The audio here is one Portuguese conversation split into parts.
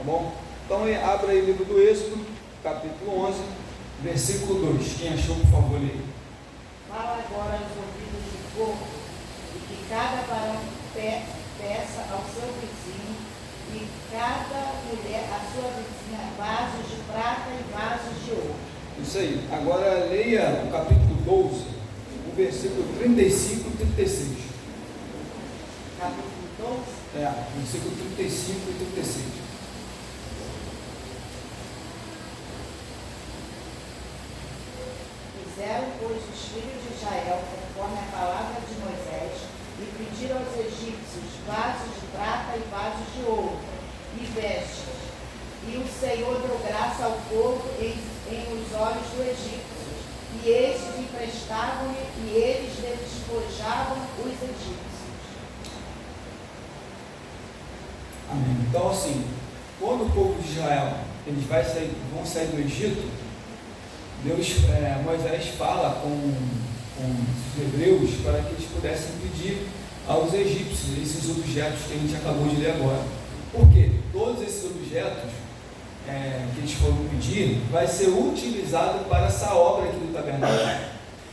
bom? Então abra aí o livro do Êxodo, capítulo 11, versículo 2. Quem achou, por favor, leia. Fala agora aos ouvidos do povo, e que cada varão peça ao seu vizinho, e cada mulher à sua vizinha, vasos de prata e vasos de ouro. Isso aí. Agora leia o capítulo 12, o versículo 35 e 36. Capítulo 12. Versículo 35 e 36. Fizeram, pois, os filhos de Israel, conforme a palavra de Moisés, e pediram aos egípcios vasos de prata e vasos de ouro, e vestes. E o Senhor deu graça ao povo em os olhos dos egípcios, e estes emprestavam-lhe, e eles despojavam os egípcios. Amém. Então, assim, quando o povo de Israel eles vão sair do Egito, Moisés fala com os hebreus para que eles pudessem pedir aos egípcios esses objetos que a gente acabou de ler agora. Por quê? Todos esses objetos que eles foram pedir vai ser utilizado para essa obra aqui do tabernáculo.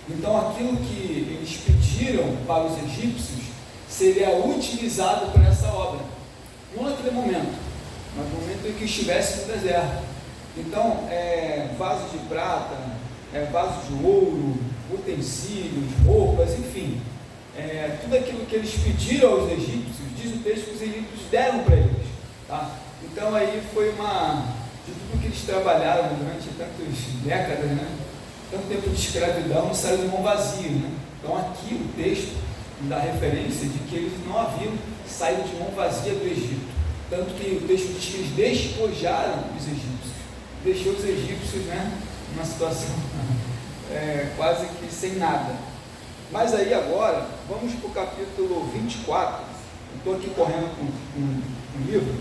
Então, aquilo que eles pediram para os egípcios seria utilizado para essa obra. Não naquele momento, mas no momento em que estivesse no deserto. Então, vasos de prata, vasos de ouro, utensílios, roupas, enfim, tudo aquilo que eles pediram aos egípcios, diz o texto que os egípcios deram para eles. Tá? Então, aí foi de tudo que eles trabalharam durante tantas décadas, né? Tanto tempo de escravidão, não saiu de mão vazia. Né? Então, aqui o texto dá referência de que eles não haviam saído de mão vazia do Egito. Tanto que o texto diz que eles despojaram os egípcios. Deixou os egípcios, né, numa situação quase que sem nada. Mas aí agora, vamos para o capítulo 24. Eu estou aqui correndo com o livro.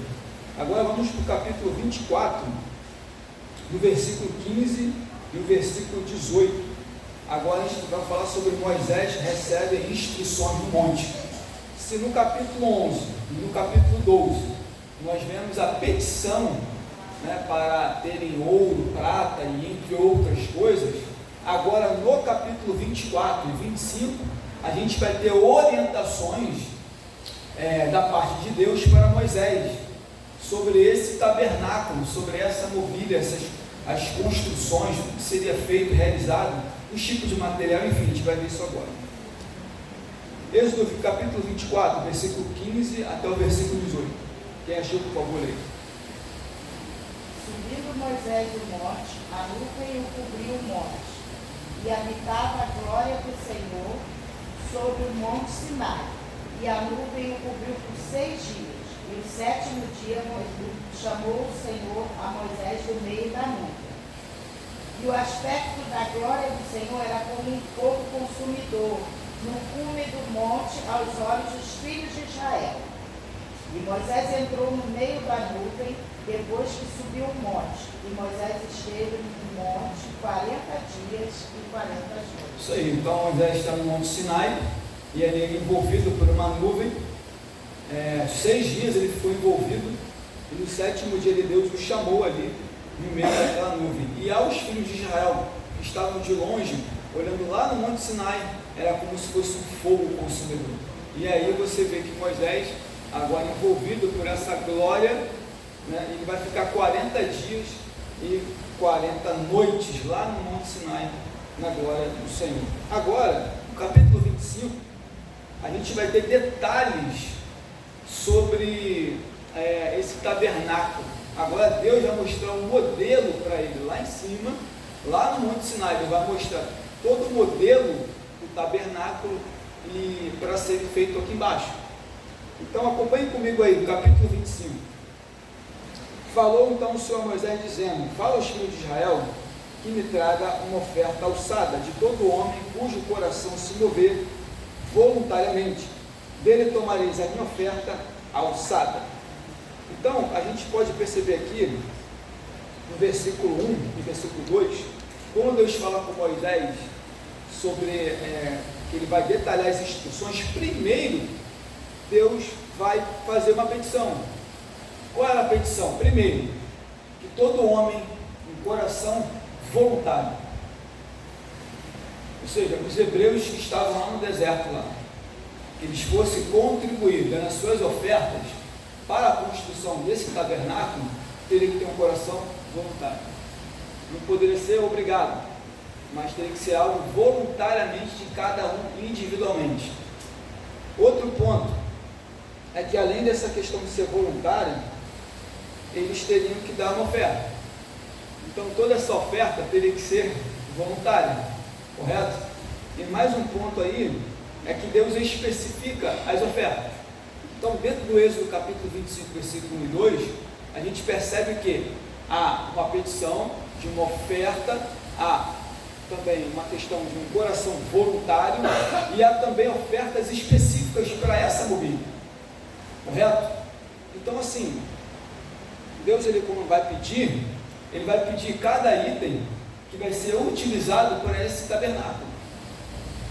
Agora vamos para o capítulo 24, do versículo 15 e o versículo 18. Agora a gente vai falar sobre Moisés recebe instruções no monte. Se no capítulo 11 e no capítulo 12 nós vemos a petição, né, para terem ouro, prata e entre outras coisas, agora no capítulo 24 e 25 a gente vai ter orientações da parte de Deus para Moisés sobre esse tabernáculo, sobre essa mobília, as construções, o que seria feito, realizado, os tipos de material, enfim, a gente vai ver isso agora. Êxodo capítulo 24, versículo 15 até o versículo 18. Quem achou, por favor, leia. Subindo Moisés do monte, a nuvem o cobriu o monte, e habitava a glória do Senhor sobre o monte Sinai, e a nuvem o cobriu por 6 dias, e o 7º dia chamou o Senhor a Moisés do meio da nuvem. E o aspecto da glória do Senhor era como um fogo consumidor, no cume do monte, aos olhos dos filhos de Israel. E Moisés entrou no meio da nuvem, depois que subiu o monte. E Moisés esteve no monte 40 dias e 40 noites. Isso aí, então Moisés está no monte Sinai, e ele é envolvido por uma nuvem. 6 dias ele foi envolvido, e no 7º dia Deus o chamou ali, no meio daquela nuvem. E aos filhos de Israel, que estavam de longe, olhando lá no monte Sinai, era como se fosse um fogo consumidor. E aí você vê que Moisés, agora envolvido por essa glória, né, ele vai ficar 40 dias e 40 noites lá no monte Sinai, na glória do Senhor. Agora, no capítulo 25, a gente vai ter detalhes sobre esse tabernáculo. Agora Deus vai mostrar um modelo para ele lá em cima, lá no monte Sinai. Ele vai mostrar todo o modelo do tabernáculo e para ser feito aqui embaixo. Então acompanhe comigo aí no capítulo 25. Falou então o Senhor Moisés dizendo: fala aos filhos de Israel que me traga uma oferta alçada de todo homem cujo coração se mover voluntariamente. Dele tomareis a minha oferta alçada. Então a gente pode perceber aqui no versículo 1 e versículo 2, quando Deus fala com Moisés sobre que ele vai detalhar as instruções. Primeiro Deus vai fazer uma petição. Qual era a petição? Primeiro, que todo homem, um coração voluntário, ou seja, os hebreus que estavam lá no deserto, lá, que eles fossem contribuir, dando as suas ofertas para a construção desse tabernáculo, teria que ter um coração voluntário. Não poderia ser obrigado, mas teria que ser algo voluntariamente de cada um individualmente. Outro ponto é que, além dessa questão de ser voluntária, eles teriam que dar uma oferta. Então toda essa oferta teria que ser voluntária, correto? E mais um ponto aí é que Deus especifica as ofertas. Então, dentro do Êxodo capítulo 25, versículo 1 e 2, a gente percebe que há uma petição de uma oferta, há também uma questão de um coração voluntário e há também ofertas específicas para essa mobília, correto? Então, assim, Deus, ele, quando vai pedir, ele vai pedir cada item que vai ser utilizado para esse tabernáculo.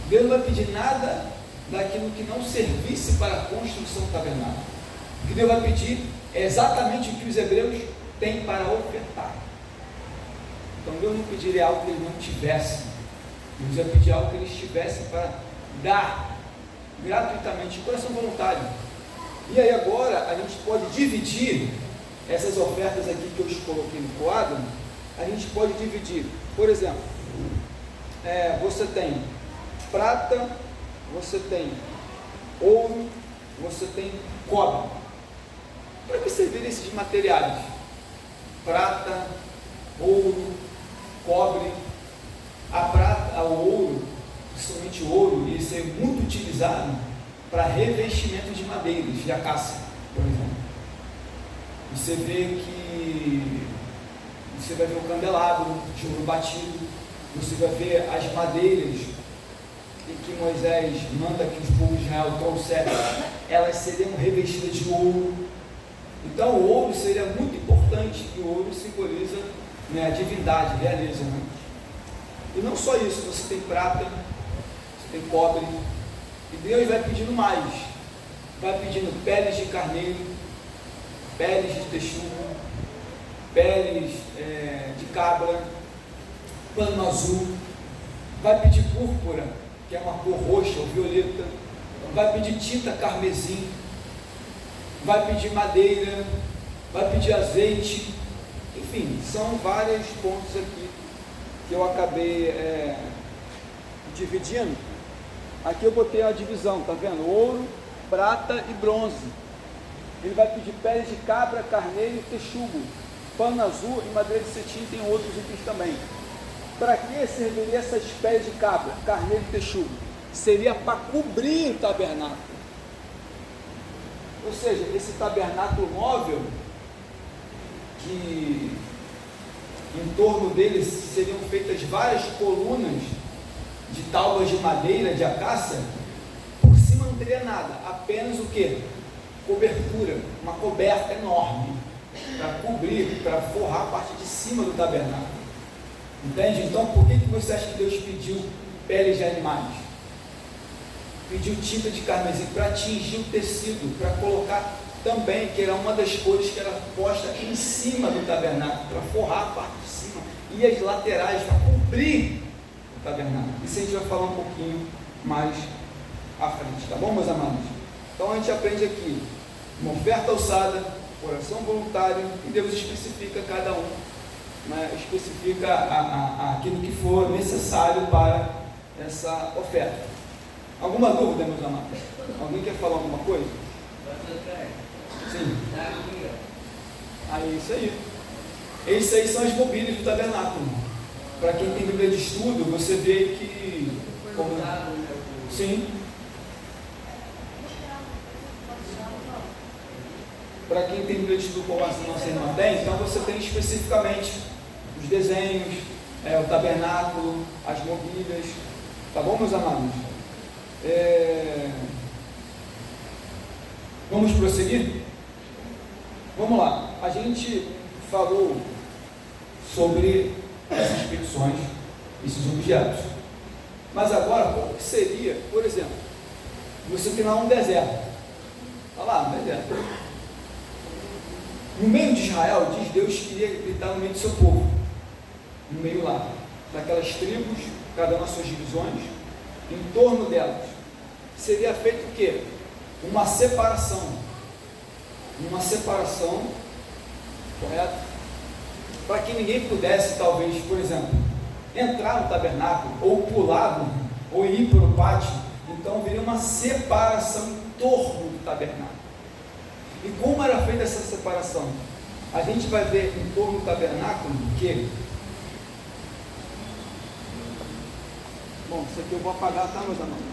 Deus não vai pedir nada daquilo que não servisse para a construção do tabernáculo. O que Deus vai pedir é exatamente o que os hebreus têm para ofertar. Então Deus não pediria algo que eles não tivessem. Deus vai pedir algo que eles tivessem para dar gratuitamente, de coração voluntário. E aí agora a gente pode dividir essas ofertas aqui que eu coloquei no quadro. A gente pode dividir, por exemplo, você tem prata, você tem ouro, você tem cobre. Para que servir esses materiais? Prata, ouro, cobre. A prata, o ouro, principalmente o ouro, ele ser muito utilizado para revestimento de madeiras, de acácia, por exemplo. Você vê que você vai ver o candelabro de ouro batido, você vai ver as madeiras em que Moisés manda que os povos de Israel trouxessem, elas seriam revestidas de ouro. Então o ouro seria muito importante, e o ouro simboliza, né, a divindade, a realeza, né? E não só isso, você tem prata, você tem cobre, e Deus vai pedindo mais, vai pedindo peles de carneiro, peles de texugo, peles de cabra, pano azul, vai pedir púrpura, que é uma cor roxa ou violeta, vai pedir tinta carmesim, vai pedir madeira, vai pedir azeite, enfim, são vários pontos aqui que eu acabei dividindo. Aqui eu botei a divisão, tá vendo? Ouro, prata e bronze. Ele vai pedir peles de cabra, carneiro e texugo, pano azul e madeira de cetim, tem outros itens também. Para que serviria essas peles de cabra, carneiro e texugo? Seria para cobrir o tabernáculo. Ou seja, esse tabernáculo móvel, que em torno dele seriam feitas várias colunas de tábuas de madeira, de acácia, por cima não teria nada, apenas o que? Cobertura, uma coberta enorme, para cobrir, para forrar a parte de cima do tabernáculo. Entende? Então, por que você acha que Deus pediu peles de animais? Pediu tinta de carmesim para atingir o tecido, para colocar também, que era uma das cores que era posta em cima do tabernáculo, para forrar a parte de cima, e as laterais, para cobrir o tabernáculo. Isso a gente vai falar um pouquinho mais à frente, tá bom, meus amados? Então a gente aprende aqui uma oferta alçada, coração voluntário, e Deus especifica cada um, né, especifica aquilo que for necessário para essa oferta. Alguma dúvida, meus amados? Alguém quer falar alguma coisa? Sim. Aí, isso aí. Esses aí são as mobílias do tabernáculo. Para quem tem Bíblia de estudo, você vê que... Sim. Para quem tem Bíblia de estudo como a nossa irmã tem, então você tem especificamente os desenhos, o tabernáculo, as mobílias. Tá bom, meus amados? Vamos prosseguir? Vamos lá. A gente falou sobre essas petições, esses objetos. Mas agora, como que seria, por exemplo, você tem lá um deserto. Está lá, um deserto. No meio de Israel, diz Deus queria habitar no meio do seu povo, no meio lá, daquelas tribos, cada uma suas divisões, em torno delas. Seria feito o quê? Uma separação, correto? Para que ninguém pudesse, talvez, por exemplo, entrar no tabernáculo, ou pular, ou ir para o pátio. Então viria uma separação em torno do tabernáculo. E como era feita essa separação? A gente vai ver em torno do tabernáculo que... Bom, isso aqui eu vou apagar, tá, meus amados?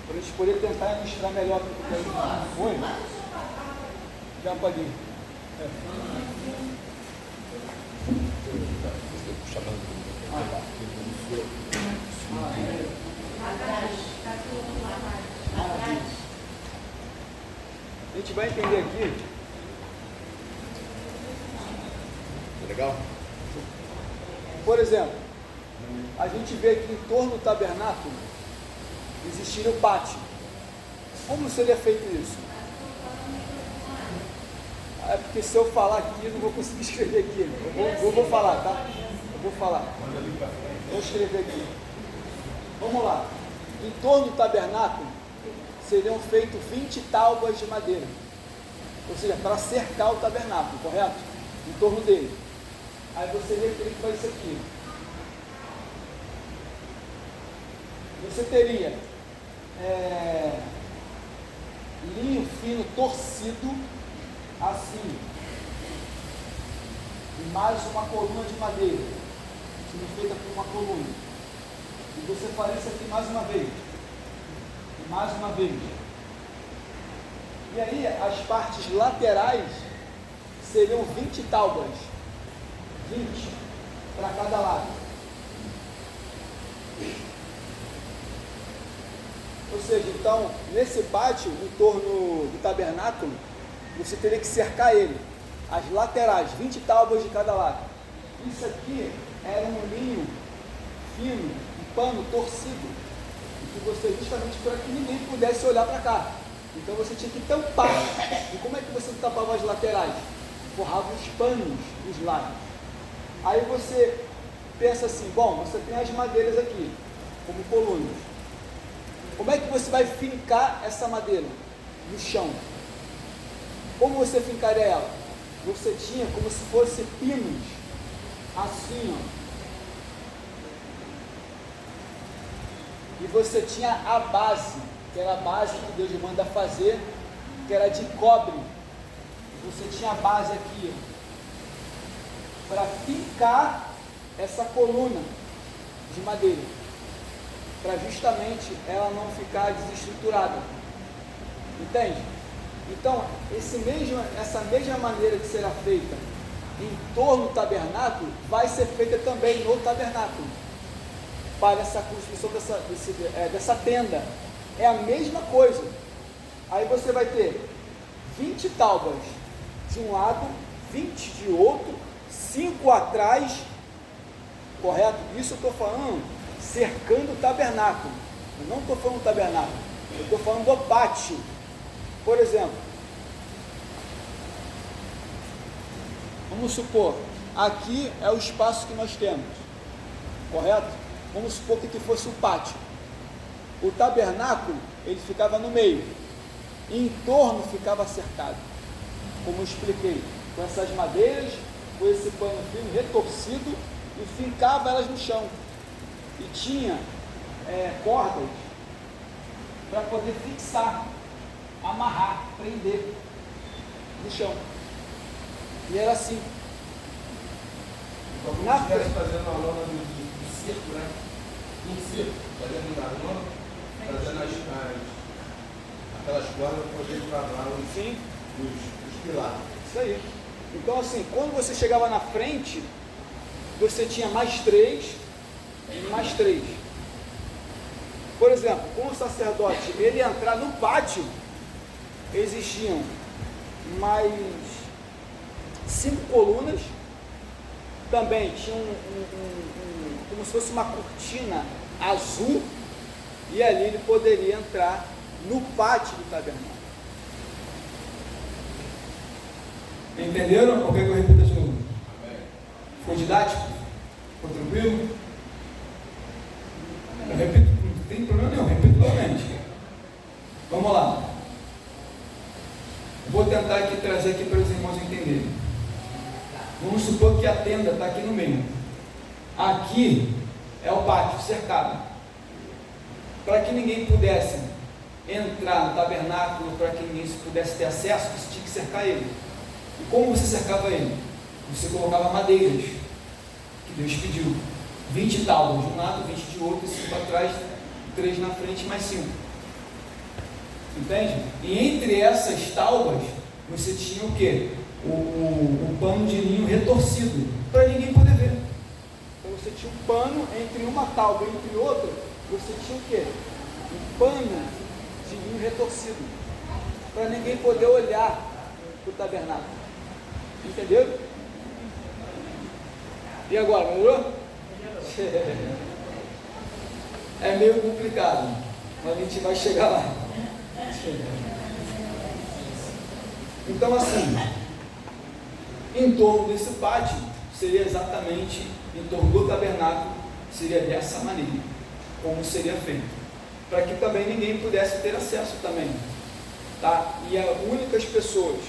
Para a gente poder tentar ilustrar melhor o que eu quero. Oi? Já apaguei. A gente vai entender aqui. Legal? Por exemplo, a gente vê que em torno do tabernáculo existiria o pátio. Como seria feito isso? É porque se eu falar aqui, eu não vou conseguir escrever aqui. Eu vou falar, tá? Eu vou falar. Vou escrever aqui. Vamos lá. Em torno do tabernáculo seriam feitos 20 tábuas de madeira. Ou seja, para cercar o tabernáculo, correto? Em torno dele. Aí você vê que vai isso aqui. Você teria linho fino torcido assim, e mais uma coluna de madeira, sendo feita por uma coluna. E você faria isso aqui mais uma vez. E mais uma vez. E aí as partes laterais seriam 20 tábuas. 20 para cada lado. Ou seja, então, nesse pátio, em torno do tabernáculo, você teria que cercar ele. As laterais, 20 tábuas de cada lado. Isso aqui era um linho fino, um pano torcido, que você, justamente para que ninguém pudesse olhar para cá. Então você tinha que tampar. E como é que você tampava as laterais? Forrava os panos dos lados. Aí você pensa assim, bom, você tem as madeiras aqui, como colunas. Como é que você vai fincar essa madeira? No chão. Como você fincaria ela? Você tinha como se fosse pinos, assim, ó. E você tinha a base, que era a base que Deus manda fazer, que era de cobre. Você tinha a base aqui, ó, para fincar essa coluna de madeira, para justamente ela não ficar desestruturada. Entende? Então, essa mesma maneira que será feita em torno do tabernáculo, vai ser feita também no tabernáculo, para essa construção dessa tenda. É a mesma coisa. Aí você vai ter 20 tábuas de um lado, 20 de outro, 5 atrás, correto? Isso eu estou falando cercando o tabernáculo. Eu não estou falando do tabernáculo, eu estou falando do pátio. Por exemplo, vamos supor, aqui é o espaço que nós temos, correto? Vamos supor que aqui fosse o pátio. O tabernáculo, ele ficava no meio, e em torno ficava cercado, como eu expliquei, com essas madeiras, com esse pano fino retorcido, e fincava elas no chão. E tinha cordas para poder fixar, amarrar, prender no chão. E era assim. Como se estivesse fazendo a lona do circo, né? Um circo, fazendo na lona, fazendo aquelas cordas para poder travar os pilares. Isso aí. Então assim, quando você chegava na frente, você tinha mais 3 e mais 3. Por exemplo, com o sacerdote, ele entrar no pátio, existiam mais 5 colunas, também tinha como se fosse uma cortina azul, e ali ele poderia entrar no pátio do tabernáculo. Entenderam? Ou quer que eu repita de novo? Ficou didático? Ficou tranquilo? Eu repito, não tem problema nenhum, repito novamente. Vamos lá. Vou tentar aqui trazer aqui para os irmãos entenderem. Vamos supor que a tenda está aqui no meio. Aqui é o pátio cercado. Para que ninguém pudesse entrar no tabernáculo, para que ninguém pudesse ter acesso, você tinha que cercar ele. E como você cercava ele? Você colocava madeiras, que Deus pediu. 20 tábuas de um lado, 20 de outro, 5 atrás, 3 na frente, mais 5. Entende? E entre essas tábuas, você tinha o quê? O pano de linho retorcido, para ninguém poder ver. Então você tinha um pano entre uma tábua e entre outra, você tinha o quê? Um pano de linho retorcido, para ninguém poder olhar para o tabernáculo. Entenderam? E agora, melhorou? É meio complicado, mas a gente vai chegar lá. Então, assim, em torno desse pátio, seria exatamente em torno do tabernáculo, seria dessa maneira, como seria feito, para que também ninguém pudesse ter acesso também, tá? E as únicas pessoas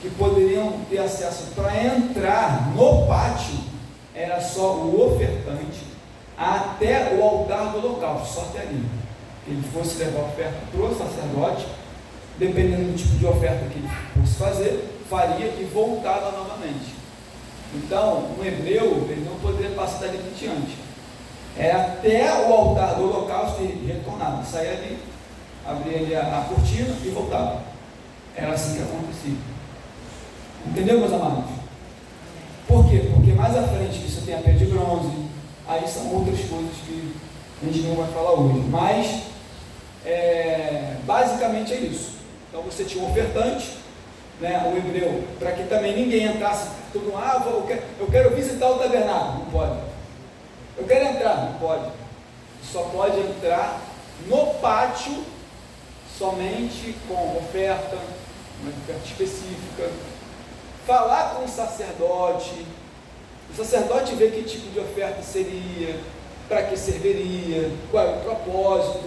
que poderiam ter acesso para entrar no pátio era só o ofertante até o altar do holocausto, só até ali. Ele fosse levar a oferta para o sacerdote, dependendo do tipo de oferta que ele fosse fazer, faria e voltava novamente. Então, um hebreu, ele não poderia passar dali em diante. Era até o altar do holocausto e retornava, saía ali, abria ali a cortina e voltava. Era assim que acontecia. Entendeu, meus amados? Por quê? Porque mais à frente você tem a pedra de bronze, aí são outras coisas que a gente não vai falar hoje, mas basicamente é isso. Então você tinha um ofertante, né, o hebreu, para que também ninguém entrasse, todo mundo, eu quero visitar o tabernáculo, não pode. Eu quero entrar, não pode. Só pode entrar no pátio somente com oferta, uma oferta específica. Falar com o sacerdote ver que tipo de oferta seria, para que serviria, qual é o propósito.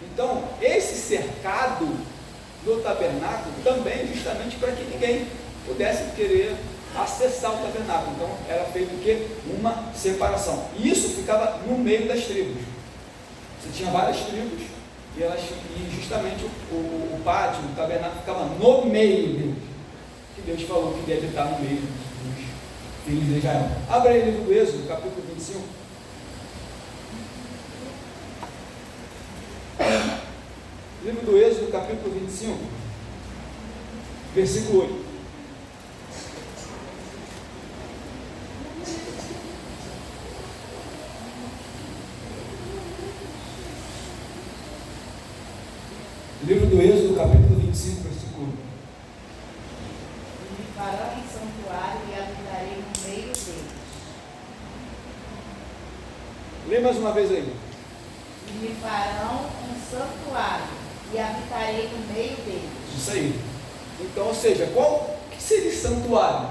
Então, esse cercado do tabernáculo também justamente para que ninguém pudesse querer acessar o tabernáculo. Então, era feito o quê? Uma separação. E isso ficava no meio das tribos. Você tinha várias tribos e justamente o pátio, o tabernáculo ficava no meio deles. Que Deus falou que deve estar no meio dos filhos de Israel. Abra aí o livro do Êxodo, capítulo 25. Livro do Êxodo, capítulo 25, versículo 8. Livro do Êxodo, capítulo 25, versículo 8. E farão um santuário e habitarei no meio deles. Lê mais uma vez aí. E me farão um santuário e habitarei no meio deles. Isso aí. Então, ou seja, o que seria santuário?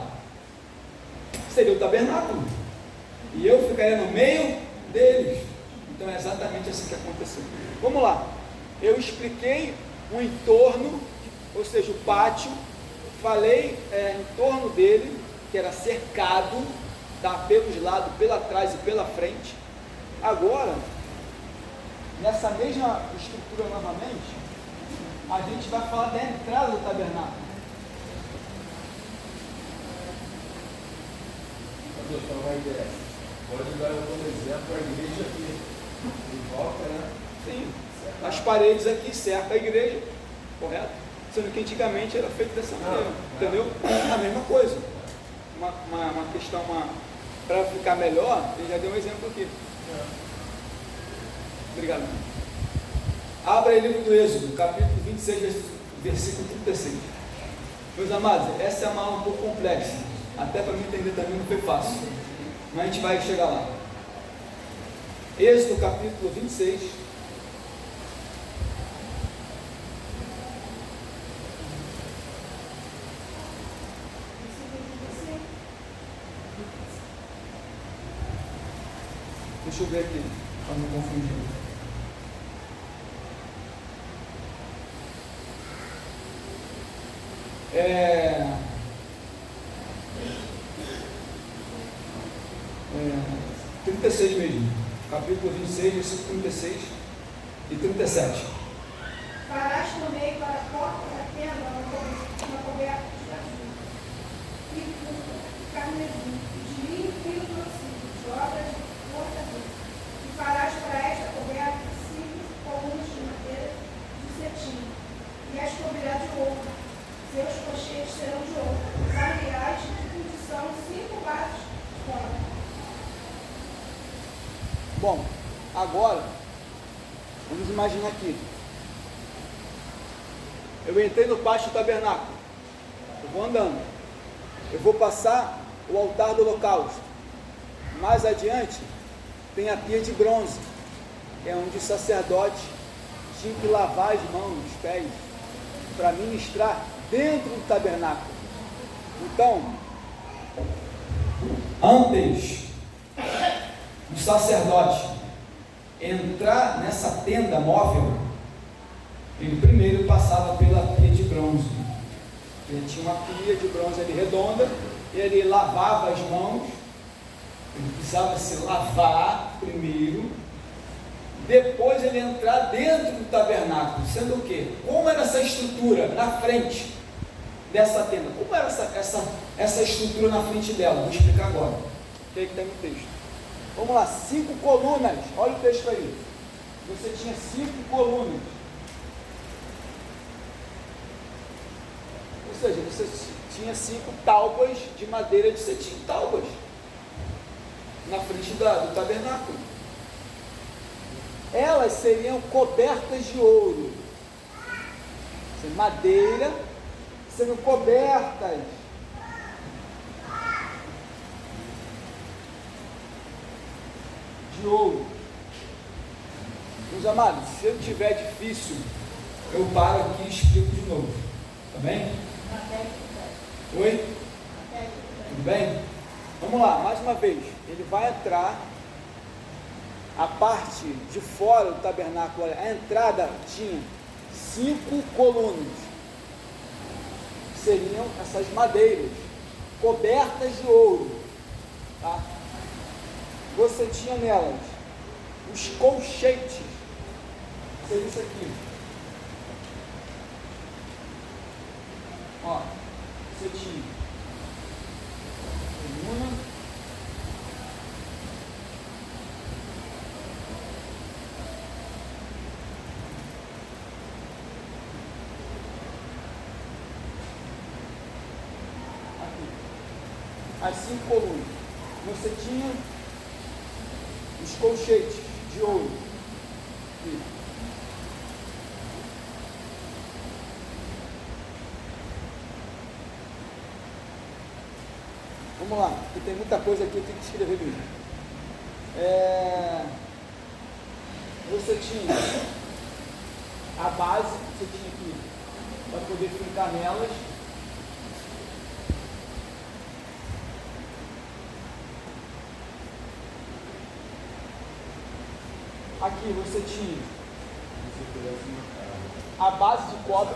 Seria o tabernáculo. E eu ficaria no meio deles. Então é exatamente assim que aconteceu. Vamos lá. Eu expliquei o entorno, ou seja, o pátio. Falei em torno dele, que era cercado, tá, pelos lados, pela trás e pela frente. Agora, nessa mesma estrutura novamente, a gente vai falar da entrada do tabernáculo. Então, uma ideia. Pode dar como exemplo a igreja aqui, em volta, né? Sim, as paredes aqui cercam a igreja, correto? Sendo que antigamente era feito dessa maneira, entendeu? É a mesma coisa. Uma questão, para ficar melhor, ele já deu um exemplo aqui. Obrigado. Abra aí o livro do Êxodo, capítulo 26, versículo 36. Meus amados, essa é uma aula um pouco complexa. Até para mim entender também não foi fácil. Mas a gente vai chegar lá. Êxodo, capítulo 26. Deixa eu ver aqui, para não confundir. É, 36 mesmo, capítulo 26, versículo 36 e 37. Farás também para a porta da tenda uma coberta de azul, e com carmesim, de linho fino torcido, de obras de cortador. E farás para esta coberta 5 colunas de madeira de cetim, e as cobrirá de ouro. Seus cochetes serão de ouro. Os aliás de fundição 5 bases de cobre. Bom, agora, vamos imaginar aqui. Eu entrei no pátio do tabernáculo. Eu vou andando. Eu vou passar o altar do holocausto. Mais adiante, tem a pia de bronze, que é onde o sacerdote tinha que lavar as mãos, os pés, para ministrar dentro do tabernáculo. Então, antes do sacerdote entrar nessa tenda móvel, ele primeiro passava pela pia de bronze. Ele tinha uma pia de bronze ali redonda, ele lavava as mãos, ele precisava se lavar primeiro, depois ele entrar dentro do tabernáculo, sendo o quê? Como era essa estrutura na frente dessa tenda? Como era essa estrutura na frente dela? Vou explicar agora. O que está no texto? Vamos lá, 5 colunas, olha o texto aí. Você tinha 5 colunas. Ou seja, você tinha 5 tábuas de madeira de cetim, tábuas, na frente do tabernáculo. Elas seriam cobertas de ouro, madeira sendo cobertas de ouro. Meus amados, se eu tiver difícil, eu paro aqui e explico de novo, tá bem? Oi? Tudo bem? Vamos lá, mais uma vez. Ele vai entrar, a parte de fora do tabernáculo, a entrada tinha 5 colunas, que seriam essas madeiras, cobertas de ouro, tá? Você tinha nelas os colchetes, seria isso aqui, ó, você tinha coluna, as 5 colunas, você tinha os colchetes de ouro. Aqui. Vamos lá, porque tem muita coisa aqui, eu tenho que escrever mesmo. Você tinha a base, você tinha aqui, para poder fincar nelas. Aqui você tinha a base de cobre,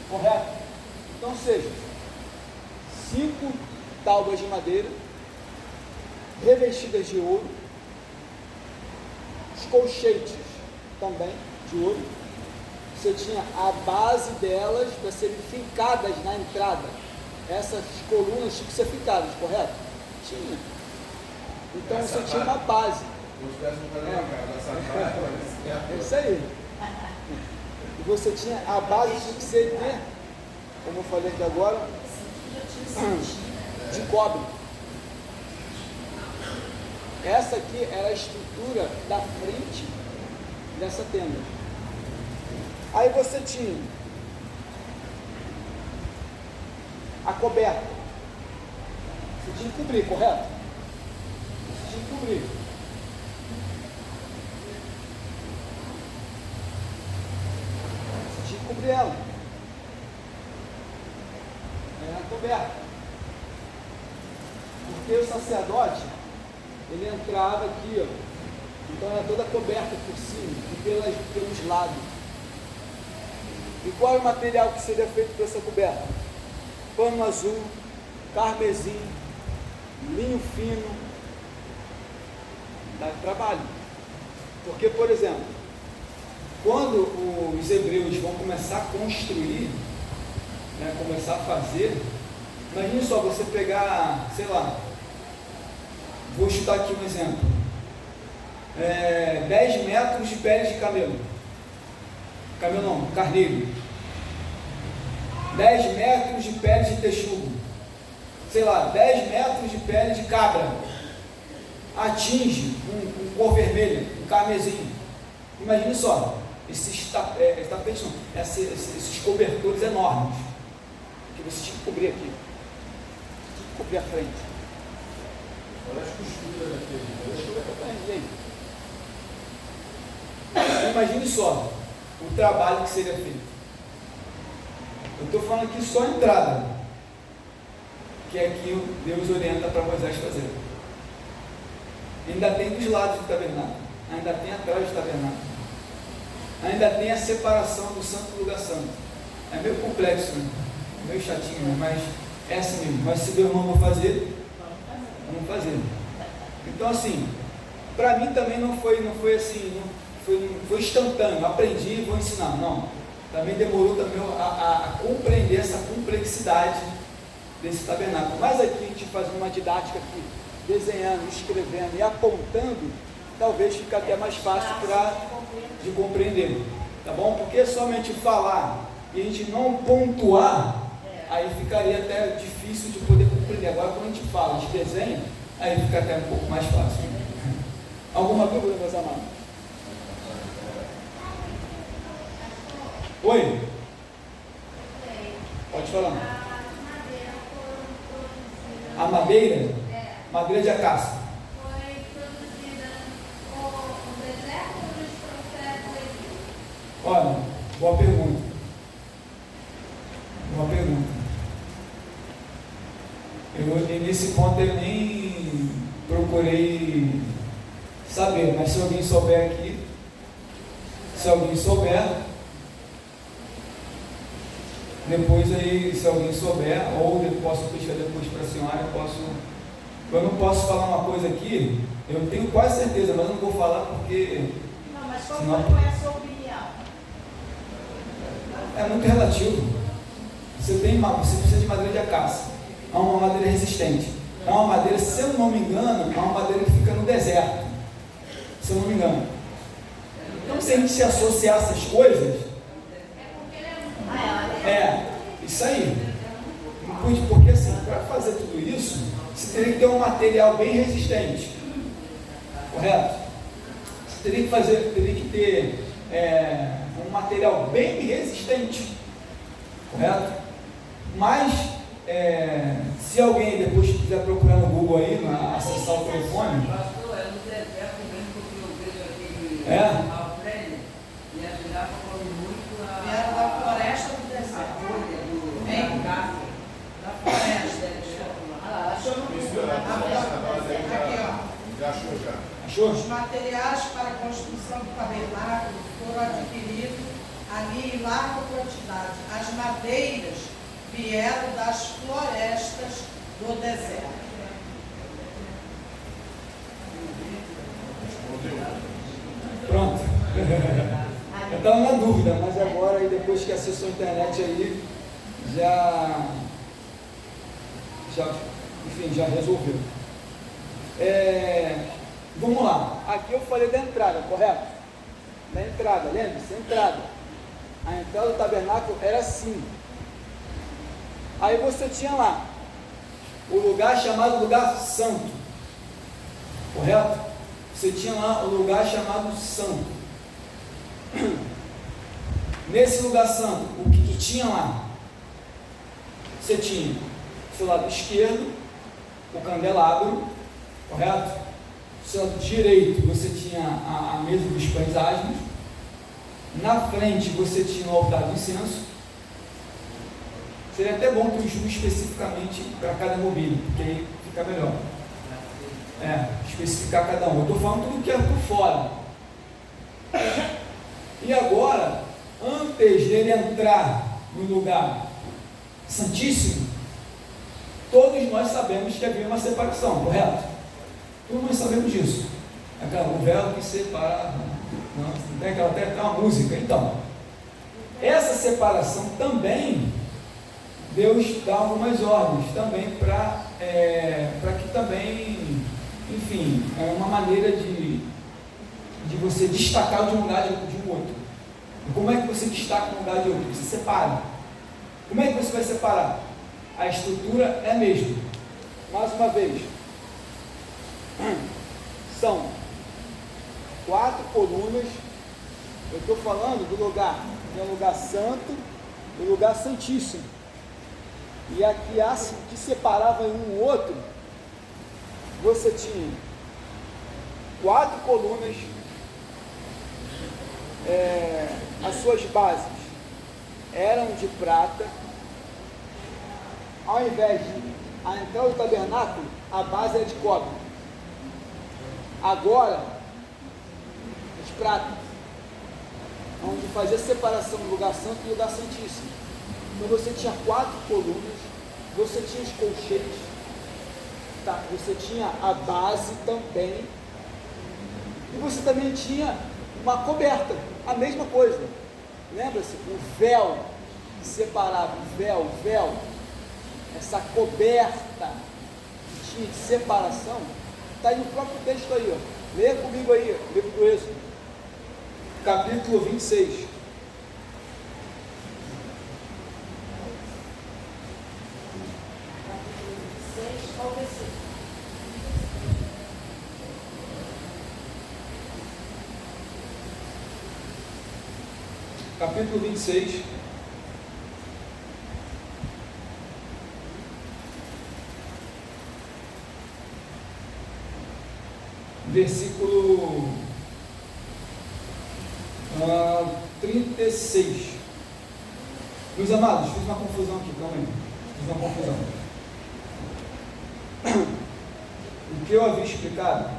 correto? Então, seja 5 tábuas de madeira revestidas de ouro, os colchetes também de ouro. Você tinha a base delas para serem fincadas na entrada. Essas colunas tinham que ser fincadas, correto? Tinha. Então essa você tinha uma base. É isso aí. E você tinha a base tinha que ser de, como eu falei aqui agora, de cobre. Essa aqui era a estrutura da frente dessa tenda. Aí você tinha a coberta. Você tinha que cobrir, correto? Você tinha que cobrir. Você tinha que cobrir ela. Era coberta. porque o sacerdote, ele entrava aqui, ó, então era toda coberta por cima e pelos lados. E qual é o material que seria feito para essa coberta? Pano azul, carmesim, linho fino. Dá trabalho. Porque, por exemplo, quando os hebreus vão começar a construir, né, começar a fazer, imagine só você pegar, sei lá, vou chutar aqui um exemplo, 10 metros de pele de camelo, carneiro, 10 metros de pele de texugo, sei lá, 10 metros de pele de cabra, atinge um cor vermelha, um carmesim. Imagine só, esses tapetes, esses cobertores enormes, que você tinha que cobrir aqui, tinha que cobrir a frente. Olha as costuras daquele. Imagine só o trabalho que seria feito. Eu estou falando aqui só a entrada, que é que Deus orienta para Moisés fazer. Ainda tem dos lados do tabernáculo, ainda tem atrás do tabernáculo, ainda tem a separação do santo do lugar santo. É meio complexo, né? Meio chatinho, né? Mas é assim mesmo. Mas se Deus não for fazer, vamos fazer. Então, assim, para mim também não foi assim, não foi instantâneo, aprendi e vou ensinar. Não, também demorou também a compreender essa complexidade desse tabernáculo. Mas aqui a gente faz uma didática aqui, desenhando, escrevendo e apontando, talvez fique até mais fácil de compreender, tá bom? Porque somente falar e a gente não pontuar, aí ficaria até difícil de poder compreender. Agora, quando a gente fala, a gente desenha, aí fica até um pouco mais fácil. Alguma dúvida, meus amados? Oi? Pode falar. A madeira? Madeira de acácia. Foi produzida no deserto ou nos profetas? Olha, boa pergunta. Boa pergunta. Nesse ponto eu nem procurei saber, mas se alguém souber aqui, depois aí, se alguém souber, ou eu posso puxar depois para a senhora, eu não posso falar uma coisa aqui, eu tenho quase certeza, mas eu não vou falar porque... Não, mas qual senão, foi a sua opinião? é muito relativo. Você precisa de madeira de acácia, é uma madeira resistente, é uma madeira, se eu não me engano, é uma madeira que fica no deserto, se eu não me engano. Então, se a gente se associar a essas coisas, isso aí. Porque assim, para fazer tudo isso, você teria que ter um material bem resistente, correto? Você teria que ter um material bem resistente, correto? Mas se alguém depois quiser procurar no Google aí, acessar o telefone. Pastor, é no deserto mesmo que eu vejo aquele Alfredo, e a girafa come muito Vieram da floresta do deserto. da caça. Da floresta. Achou no Isso Google. Aqui, ó. Já achou já. Achou? Os materiais para a construção do tabernáculo foram adquiridos ali em larga quantidade. As madeiras vieram das florestas do deserto. Pronto. Eu estava na dúvida, mas agora, aí, depois que acessou a internet aí, enfim, já resolveu. Vamos lá. Aqui eu falei da entrada, correto? Da entrada, lembre-se, entrada. A entrada do tabernáculo era assim. Aí você tinha lá o lugar chamado lugar santo, correto? Você tinha lá o lugar chamado santo. Nesse lugar santo, o que tinha lá? Você tinha do seu lado esquerdo o candelabro, correto? Do seu lado direito você tinha a mesa dos pães asmos. Na frente você tinha o altar do incenso. Seria até bom que eu julgue especificamente para cada mobília, porque aí fica melhor. especificar cada um. Eu estou falando tudo que é por fora. E agora, antes dele entrar no lugar santíssimo, todos nós sabemos que havia uma separação, correto? Todos nós sabemos disso. O véu que separa. Não, tem aquela até uma música. Então, essa separação também, Deus dá algumas ordens também para que também, enfim, é uma maneira de você destacar de um lugar de um outro. E como é que você destaca um lugar de outro? Você separa. Como é que você vai separar? A estrutura é a mesma. Mais uma vez, são 4 colunas. Eu estou falando do lugar, que é o lugar santo, o lugar santíssimo. E aqui, que separava um o outro, você tinha 4 colunas, as suas bases eram de prata. Ao invés de a entrada do tabernáculo, a base era de cobre. Agora, é de prata, onde fazia separação do lugar santo e do lugar santíssimo. Então você tinha 4 colunas, você tinha os colchetes, tá? Você tinha a base também, e você também tinha uma coberta, a mesma coisa. Lembra-se? O véu que separava, o véu, essa coberta que tinha de separação, está aí no próprio texto aí, ó. Leia comigo aí, livro do Êxodo, capítulo 26. Capítulo 26, versículo 36. Meus amados, fiz uma confusão aqui, calma aí. Fiz uma confusão. O que eu havia explicado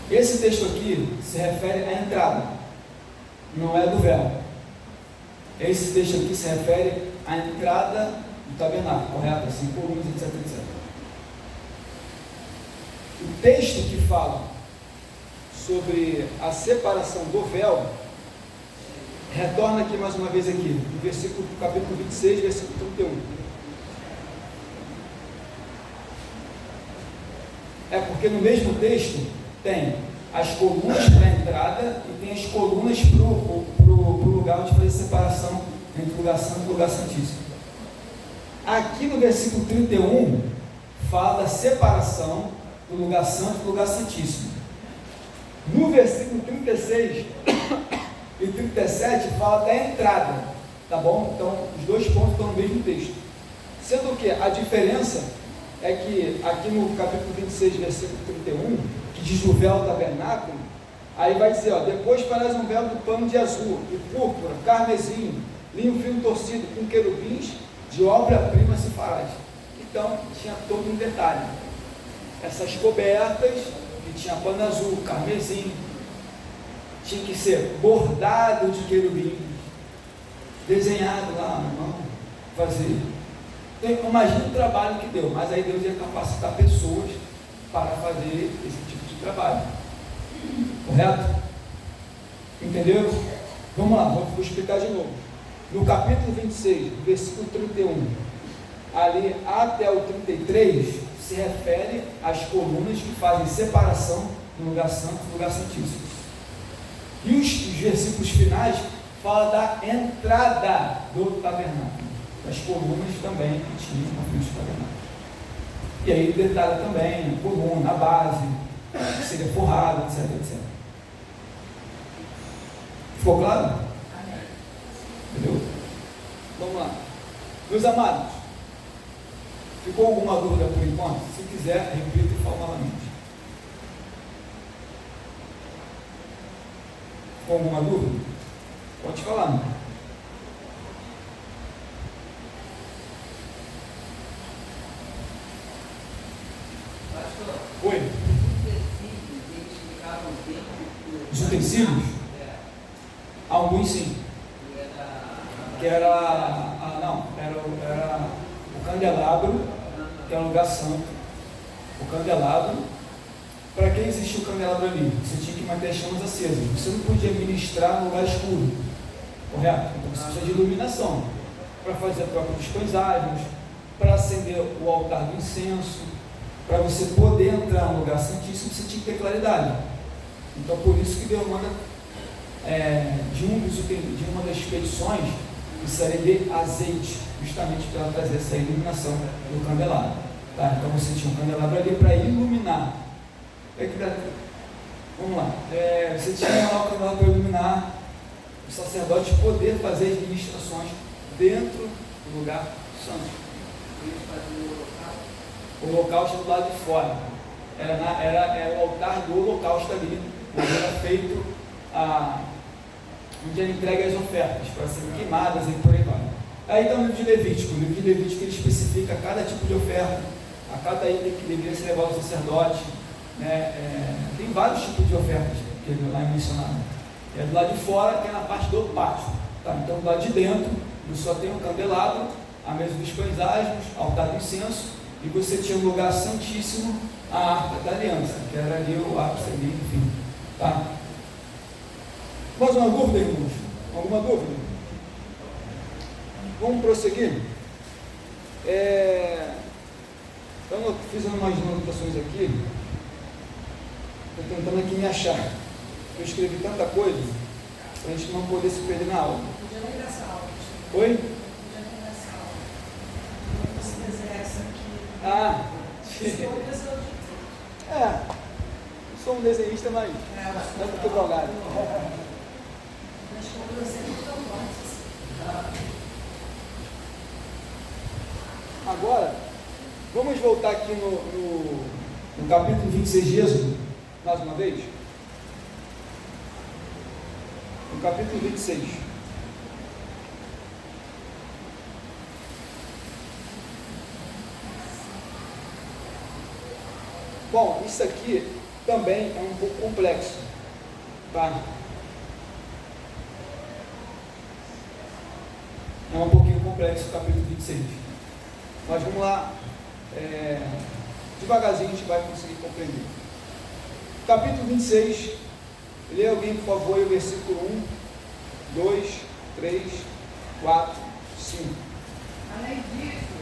esse texto aqui se refere à entrada, não é do véu. Esse texto aqui se refere à entrada do tabernáculo, correto? Assim, colunas, etc, etc. O texto que fala sobre a separação do véu, retorna aqui mais uma vez aqui, no versículo, capítulo 26, versículo 31. É porque no mesmo texto tem as colunas para a entrada e tem as colunas para o lugar onde faz a separação entre o lugar santo e o lugar santíssimo. Aqui no versículo 31 fala da separação do lugar santo e do lugar santíssimo. No versículo 36 e 37 fala da entrada, tá bom? Então os dois pontos estão no mesmo texto, sendo que a diferença é que aqui no capítulo 26, versículo 31, que diz o véu do tabernáculo, aí vai dizer, ó, depois farás um véu do pano de azul, de púrpura, carmesim, linho fino torcido, com querubins, de obra-prima se farás. Então, tinha todo um detalhe. Essas cobertas, que tinha pano azul, carmesim, tinha que ser bordado de querubins, desenhado lá na mão, fazer. Então, imagina o trabalho que deu, mas aí Deus ia capacitar pessoas para fazer esse tipo de trabalho. Correto? Entendeu? Vamos lá, vou explicar de novo. No capítulo 26, versículo 31, ali até o 33, se refere às colunas que fazem separação do lugar santo e do lugar santíssimo. E os versículos finais falam da entrada do tabernáculo, das colunas também que tinham na frente do tabernáculo. E aí detalha também a coluna, a base, que seria forrada, etc, etc. Ficou claro? Entendeu? Vamos lá. Meus amados, ficou alguma dúvida por enquanto? Se quiser, repita e fala novamente. com alguma dúvida? Pode falar, né? Pastor, Oi? Os utensílios? Alguns sim. Que era o candelabro, que era o lugar santo. O candelabro. Para que existia o candelabro ali? Você tinha que manter as chamas acesas. Você não podia ministrar no lugar escuro. Correto? Então você precisa de iluminação. Para fazer a troca dos pães árvores, para acender o altar do incenso, para você poder entrar no lugar santíssimo, você tinha que ter claridade. Então por isso que Deus manda de uma das expedições precisaria de azeite, justamente para trazer essa iluminação do candelabro. Tá? Então você tinha um candelabro ali para iluminar. Vamos lá. Você tinha lá o candelabro para iluminar, o sacerdote poder fazer as ministrações dentro do lugar santo. O holocausto do lado de fora. Era o altar do holocausto ali, onde era feito onde era entregue as ofertas para serem queimadas e por aí vai. Aí está o livro de Levítico. O livro de Levítico ele especifica cada tipo de oferta, a cada item que deveria ser levado ao sacerdote. Tem vários tipos de ofertas que lá é mencionado. É do lado de fora, que é na parte do pátio. Tá? Então, do lado de dentro, você só tem o candelabro, a mesa dos pães ázimos, altar do incenso, e você tinha um lugar santíssimo, a arca da aliança, que era ali o ápice ali, enfim. Tá? Mais uma dúvida, irmãos? Alguma dúvida? Vamos prosseguir? Eu fiz umas anotações aqui. Estou tentando aqui me achar. Eu escrevi tanta coisa para a gente não poder se perder na aula. Podia ler essa aula. Oi? Podia ler essa aula. Você desenhar essa aqui. Ah, Eu sou um desenhista, mas não é muito drogado. Mas como você é muito forte. Agora, vamos voltar aqui no capítulo 26 de Êxodo, mais uma vez. No capítulo 26. Bom, isso aqui também é um pouco complexo, tá? É um pouquinho complexo o capítulo 26. Mas vamos lá, devagarzinho a gente vai conseguir compreender. Capítulo 26, lê alguém, por favor, o versículo 1, 2, 3, 4, 5. Além disso,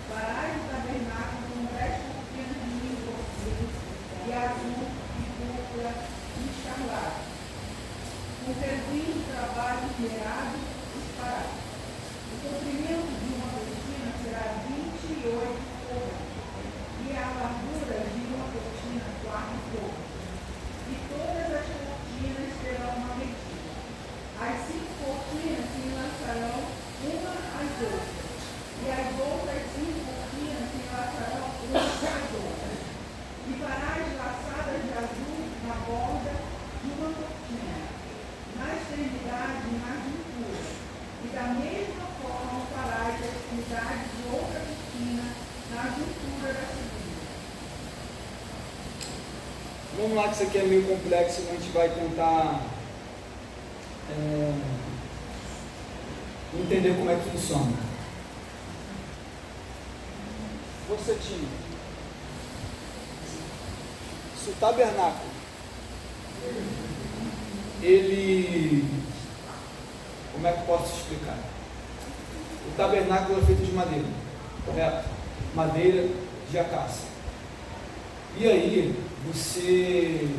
farás o tabernáculo com 10 cortinas de linho torcido, e azul, e púrpura, e escarlate, com ferrinho de trabalho esmerado e separado. O comprimento de uma cortina será 28 côvados, e a largura de uma cortina 4 côvados. E todas as cortinas terão uma medida. As 5 cortinas se enlaçarão uma às outras, e as outras 5 cortinas se enlaçarão umas às outras. E farás laçadas de azul na borda de uma cortina, na extremidade e na juntura. E da mesma forma farás a extremidade de outra cortina na juntura da segunda. Vamos lá, que isso aqui é meio complexo, mas a gente vai tentar entender como é que funciona. Você tinha se o tabernáculo ele, como é que eu posso explicar? O tabernáculo é feito de madeira, correto? Madeira de acácia. E aí, você,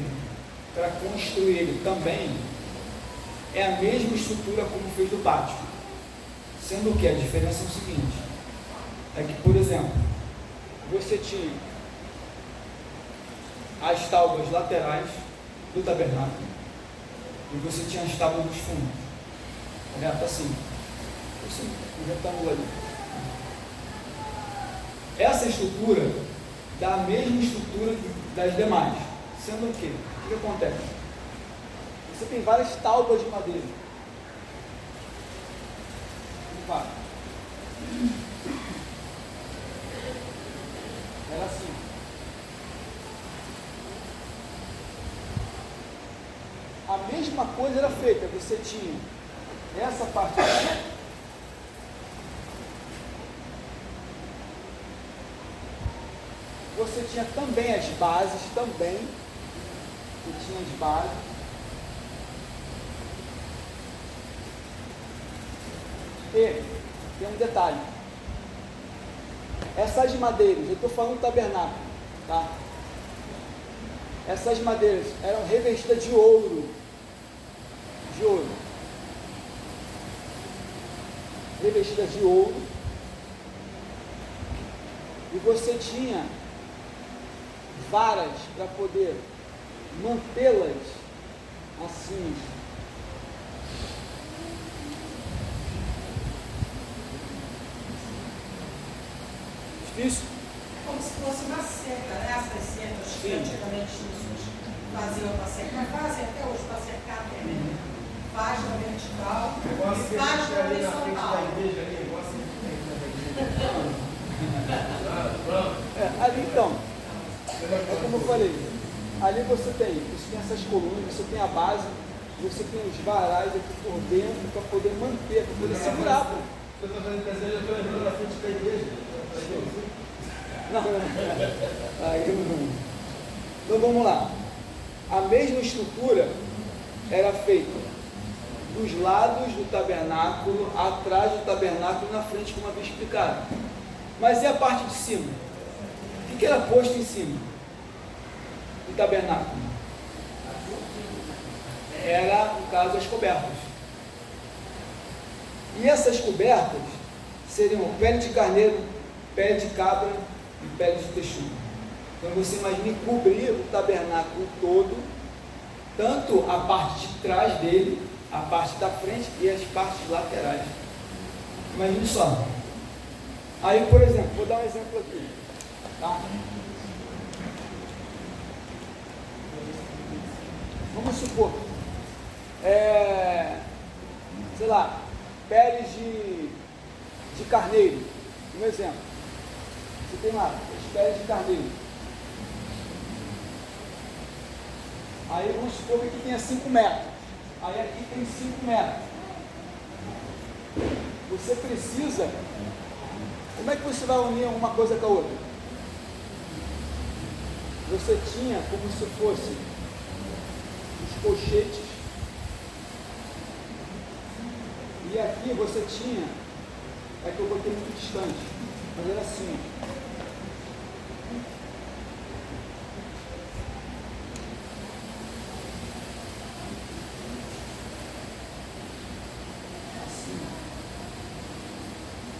para construir ele também, é a mesma estrutura como fez do pátio. Sendo que a diferença é o seguinte, é que, por exemplo, você tinha as tábuas laterais do tabernáculo e você tinha as tábuas dos fundos. Correto? Assim, um retângulo ali. Essa estrutura dá a mesma estrutura das demais. Sendo o quê? O que acontece? Você tem várias tábuas de madeira. Opa. Era assim. A mesma coisa era feita. Você tinha essa parte aqui. Você tinha também as bases, também. Você tinha as bases. E tem um detalhe. Essas madeiras, eu estou falando do tabernáculo, tá? Essas madeiras eram revestidas de ouro. De ouro. Revestidas de ouro. E você tinha varas para poder mantê-las assim. Difícil? Como se fosse uma seca, né? Essas secas que Sim. antigamente as pessoas faziam para secar, fazem até hoje para secar também. Faz na vertical Igual e você faz fica na ali na frente da horizontal. igreja, ali, igual você fica na igreja. Ali então, é como eu falei, ali você tem essas colunas, você tem a base, você tem os varais aqui por dentro para poder manter, para poder segurar. Pô. Eu estou fazendo desenho, eu estou entrando na frente da igreja. Não. Aí não. Então vamos lá. A mesma estrutura era feita dos lados do tabernáculo, atrás do tabernáculo, na frente, como havia explicado. Mas e a parte de cima? O que era posto em cima do tabernáculo? Era, no caso, as cobertas. E essas cobertas seriam pele de carneiro, pele de cabra e pele de texugo. Então você imagine cobrir o tabernáculo todo, tanto a parte de trás dele, a parte da frente e as partes laterais. Imagine só. Aí, por exemplo, vou dar um exemplo aqui. Tá? Vamos supor, sei lá, peles de carneiro. Um exemplo. Você tem lá as peles de carneiro. Aí vamos supor que aqui tenha 5 metros. Aí aqui tem 5 metros. Você precisa. Como é que você vai unir uma coisa com a outra? Você tinha como se fosse os colchetes. E aqui você tinha. É que eu botei muito distante. Mas era assim.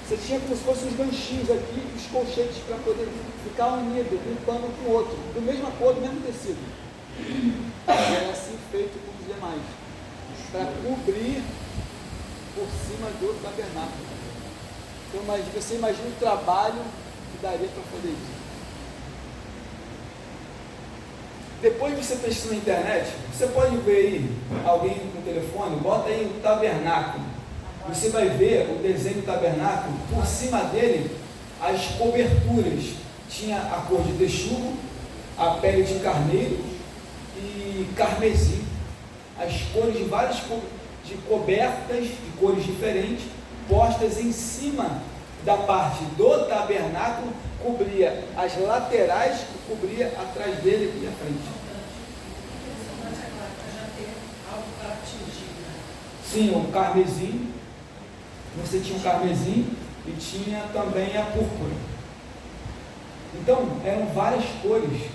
Você tinha como se fossem os ganchinhos aqui, os colchetes para poder ficar unido, um pano com o outro, do mesma cor, do mesmo tecido. Era assim feito com os demais, para cobrir por cima do tabernáculo. Então você imagina o trabalho que daria para fazer isso. Depois você pesquisa na internet, você pode ver aí alguém com o telefone, bota aí o tabernáculo. Você vai ver o desenho do tabernáculo, por cima dele, as coberturas. Tinha a cor de texugo, a pele de carneiro e carmesim. As cores de várias de cobertas de cores diferentes, postas em cima da parte do tabernáculo, cobria as laterais e cobria atrás dele e a frente. Sim, o carmesim. Você tinha o carmesim e tinha também a púrpura. Então, eram várias cores.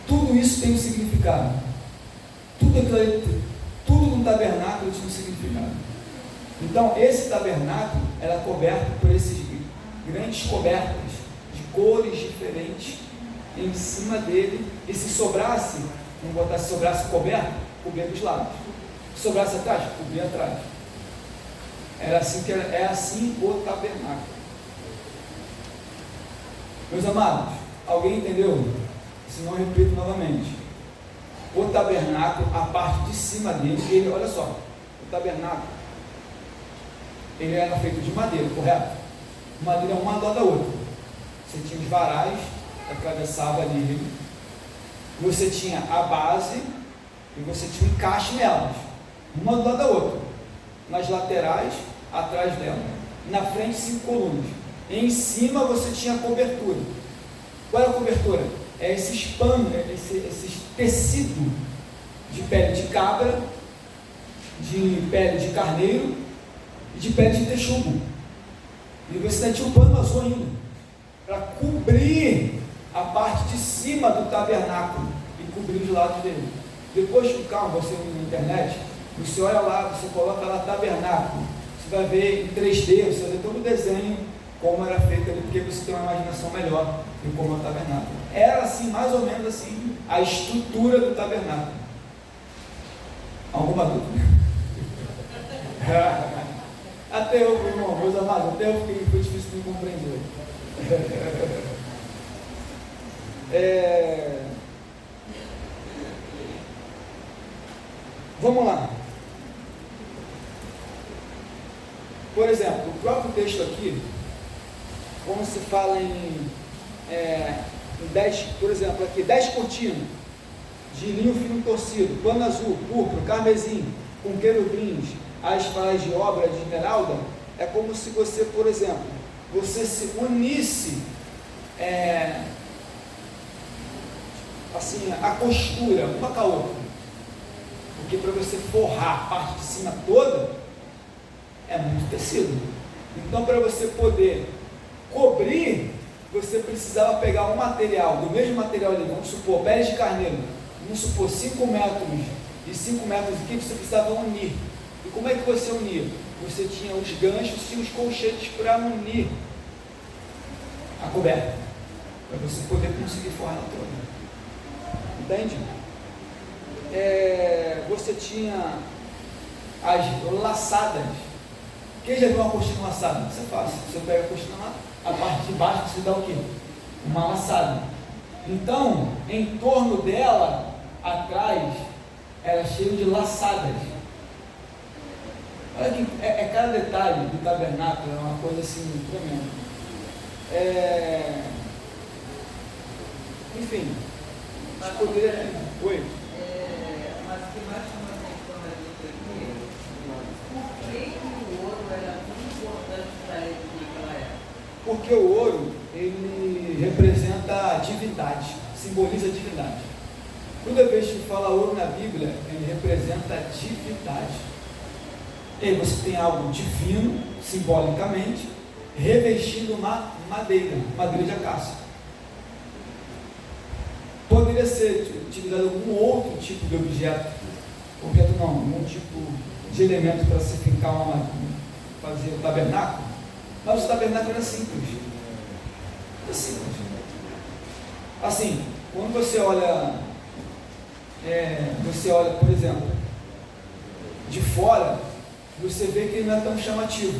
Tudo isso tem um significado. Tudo no tabernáculo tinha um significado. Então, esse tabernáculo era coberto por esses grandes cobertas de cores diferentes em cima dele. E se sobrasse, vamos botar, se sobrasse coberto, cobria dos lados. Se sobrasse atrás, cobria atrás. Era assim que é assim o tabernáculo. Meus amados, alguém entendeu? Se não, eu repito novamente. o tabernáculo, a parte de cima dele, ele, olha só, o tabernáculo, ele era feito de madeira, correto? Madeira uma do lado da outra. Você tinha os varais que atravessava ali, você tinha a base e você tinha um encaixe nelas, uma do lado da outra, nas laterais, atrás dela, na frente 5 colunas, em cima você tinha a cobertura. Qual é a cobertura? É esses panos, esse tecido de pele de cabra, de pele de carneiro e de pele de texugo. E você tinha um pano azul ainda, para cobrir a parte de cima do tabernáculo e cobrir os lados dele. Depois, com calma, você na internet, você olha lá, você coloca lá tabernáculo, você vai ver em 3D, você vai ver todo o desenho, como era feito ali, porque você tem uma imaginação melhor de como é o tabernáculo. Era assim, mais ou menos assim, a estrutura do tabernáculo. Alguma dúvida? Até eu, meu irmão, meus amados, até eu fiquei, foi difícil de compreender. Vamos lá. Por exemplo, o próprio texto aqui, quando se fala em 10, por exemplo, aqui, 10 cortinas de linho fino torcido, pano azul, púrpura, carmesim, com querubins, as falas de obra de esmeralda, é como se você, por exemplo, você se unisse assim, a costura uma com a outra, porque para você forrar a parte de cima toda é muito tecido. Então, para você poder cobrir, você precisava pegar um material, do mesmo material ali, vamos supor, pele de carneiro, vamos supor 5 metros e 5 metros aqui, você precisava unir. E como é que você unia? Você tinha os ganchos e os colchetes para unir a coberta, para você poder conseguir forrar ela toda. Entende? Você tinha as laçadas. Quem já viu uma coxinha laçada? Isso é fácil. Você pega a coxinha lá, a parte de baixo você dá o quê? Uma laçada. Então, em torno dela, atrás, era cheio de laçadas. Olha que cada detalhe do tabernáculo, é uma coisa assim tremenda. Enfim, Mas poderia. Oi? Mas o que mais chama a atenção da gente aqui, por que o ouro era muito importante para ele naquela época? Porque o ouro, ele representa a divindade, simboliza a divindade. Toda vez que fala ouro na Bíblia, ele representa a divindade. E aí você tem algo divino, simbolicamente, revestindo uma madeira de acácia. Poderia ser utilizado algum outro tipo de objeto não, algum tipo de elemento para se fincar fazer o tabernáculo, mas o tabernáculo era simples. É simples. Assim, quando você olha, por exemplo, de fora, você vê que ele não é tão chamativo.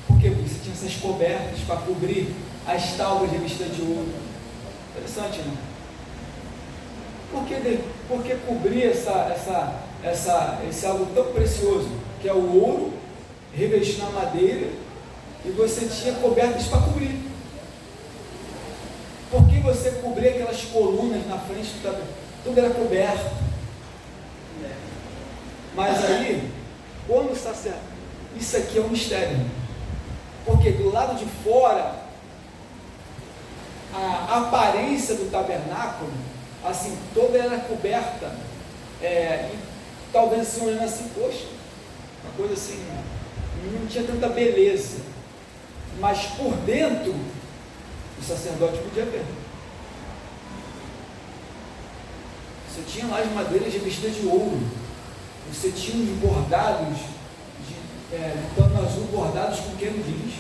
Por quê? Porque você tinha essas cobertas para cobrir as tábuas revestidas de ouro. Interessante, né? Por que cobrir esse algo tão precioso, que é o ouro, revestido na madeira, e você tinha cobertas para cobrir? Por que você cobria aquelas colunas na frente do tabernáculo? Tudo era coberto. Mas aí, quando o sacerdote, isso aqui é um mistério, porque do lado de fora, a aparência do tabernáculo, assim, toda era coberta, e talvez assim, olhando assim, poxa, uma coisa assim, não tinha tanta beleza, mas por dentro, o sacerdote podia ver. Você tinha lá as madeiras revestidas de ouro, você tinha os bordados de pano azul bordados com querubins.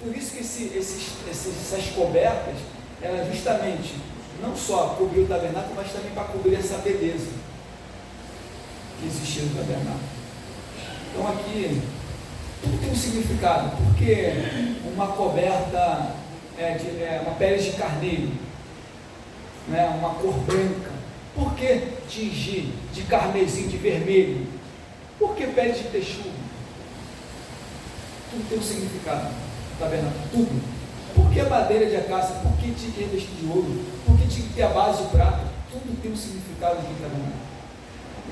Por isso que essas cobertas era justamente não só cobrir o tabernáculo, mas também para cobrir essa beleza que existia no tabernáculo. Então aqui tudo tem um significado. Porque uma coberta uma pele de carneiro, né, uma cor branca? Por que tingir de carmesim, de vermelho? Por que pele de texugo? Tudo tem um significado, tá vendo? Tudo. Por que madeira de acácia? Por que tinha que revestir de ouro? Por que tinha que ter a base de prata? Tudo tem um significado aqui, tá vendo?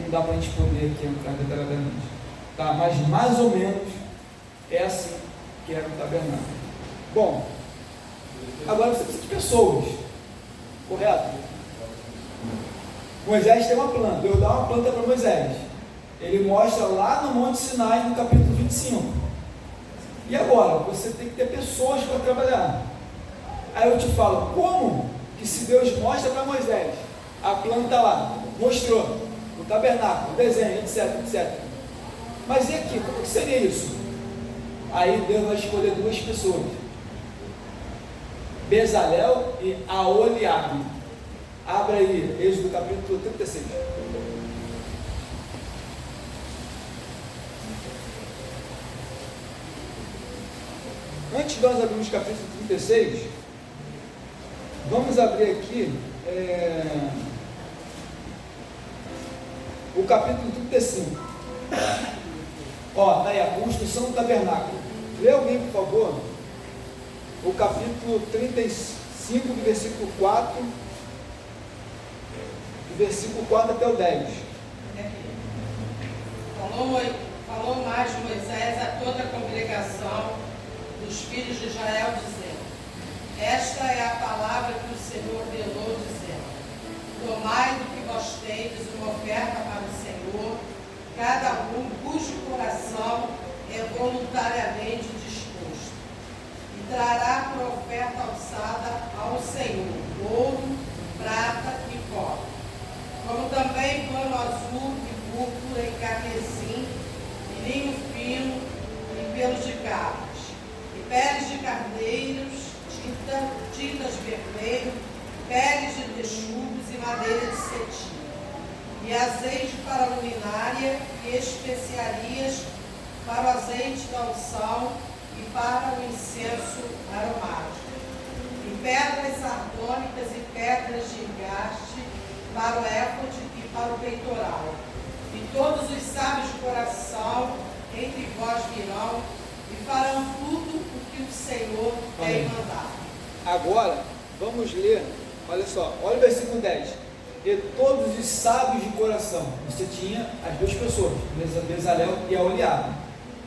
Não dá para a gente poder aqui entrar detalhadamente, tá? Mas mais ou menos é assim que era o tabernáculo. Bom, agora você precisa de pessoas, correto? Moisés tem uma planta. Deus dá uma planta para Moisés. Ele mostra lá no Monte Sinai, no capítulo 25. E agora? Você tem que ter pessoas para trabalhar. Aí eu te falo, como que se Deus mostra para Moisés a planta lá, mostrou o tabernáculo, o desenho, etc, etc. Mas e aqui? Como que seria isso? Aí Deus vai escolher duas pessoas, Bezalel e Aholiabe. Abra aí, Êxodo capítulo 36. Antes de nós abrirmos o capítulo 36, vamos abrir aqui o capítulo 35. Ó, está aí a construção do tabernáculo. Lê alguém, por favor, o capítulo 35, do versículo 4, do versículo 4 até o 10. Falou mais Moisés a toda a congregação dos filhos de Israel, dizendo: esta é a palavra que o Senhor ordenou, dizendo: tomai do que vós tendes uma oferta para o Senhor, cada um cujo coração é voluntariamente disposto, e trará por oferta alçada ao Senhor ouro, prata e cobre, como também pano azul e púrpura e carmesim, e linho fino e pelos de cabras, e peles de carneiros, tintas vermelho, peles de texugos e madeira de cetim, e azeite para a luminária e especiarias para o azeite da unção e para o incenso aromático, e pedras sardônicas e pedras de engaste para o éfode e para o peitoral. E todos os sábios de coração entre vós virão e farão tudo o que o Senhor tem mandado. Agora, vamos ler, olha só, olha o versículo 10. E todos os sábios de coração. Você tinha as duas pessoas, Bezalel e Aholiabe.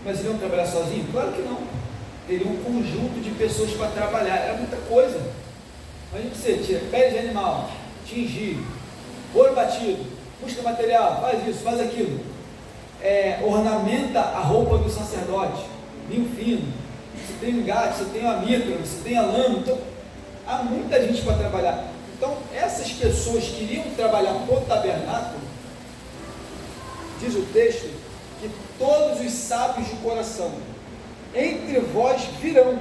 Mas eles iam trabalhar sozinhos? Claro que não. Teriam um conjunto de pessoas para trabalhar. Era muita coisa. Imagina você tira pele de animal, tingir, ouro batido, busca material, faz isso, faz aquilo. Ornamenta a roupa do sacerdote, linho fino. Você tem o engate, você tem a mitra, você tem a lã. Então, há muita gente para trabalhar. Então, essas pessoas que iriam trabalhar no tabernáculo, diz o texto, que todos os sábios de coração, entre vós virão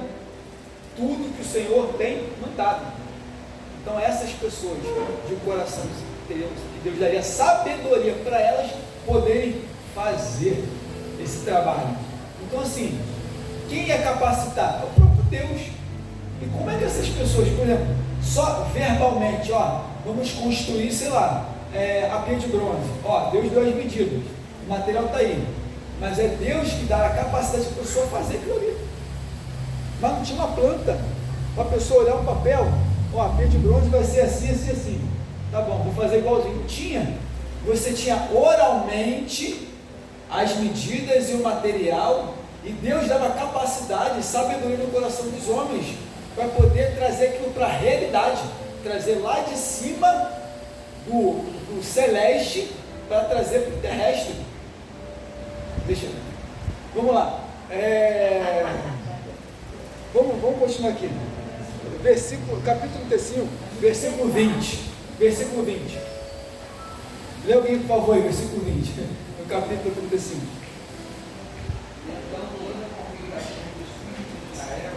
tudo que o Senhor tem mandado. Então, essas pessoas de coração, que Deus daria sabedoria para elas poderem fazer esse trabalho. Então, assim, quem ia capacitar? É o próprio Deus. E como é que essas pessoas, por exemplo, só verbalmente, ó, vamos construir, sei lá, a pia de bronze, ó, Deus deu as medidas, o material está aí, mas é Deus que dá a capacidade da pessoa fazer aquilo ali. Mas não tinha uma planta para a pessoa olhar um papel, ó, a pia de bronze vai ser assim, assim, assim, tá bom, vou fazer igualzinho. Não tinha. Você tinha oralmente as medidas e o material, e Deus dava capacidade e sabedoria no coração dos homens para poder trazer aquilo para a realidade, trazer lá de cima do celeste para trazer para o terrestre. Deixa eu ver. Vamos lá. Vamos continuar aqui. Capítulo 35, versículo 20. Versículo 20. Lê alguém, por favor, aí, versículo 20, no capítulo 35. Então toda a congregação dos filhos de Israel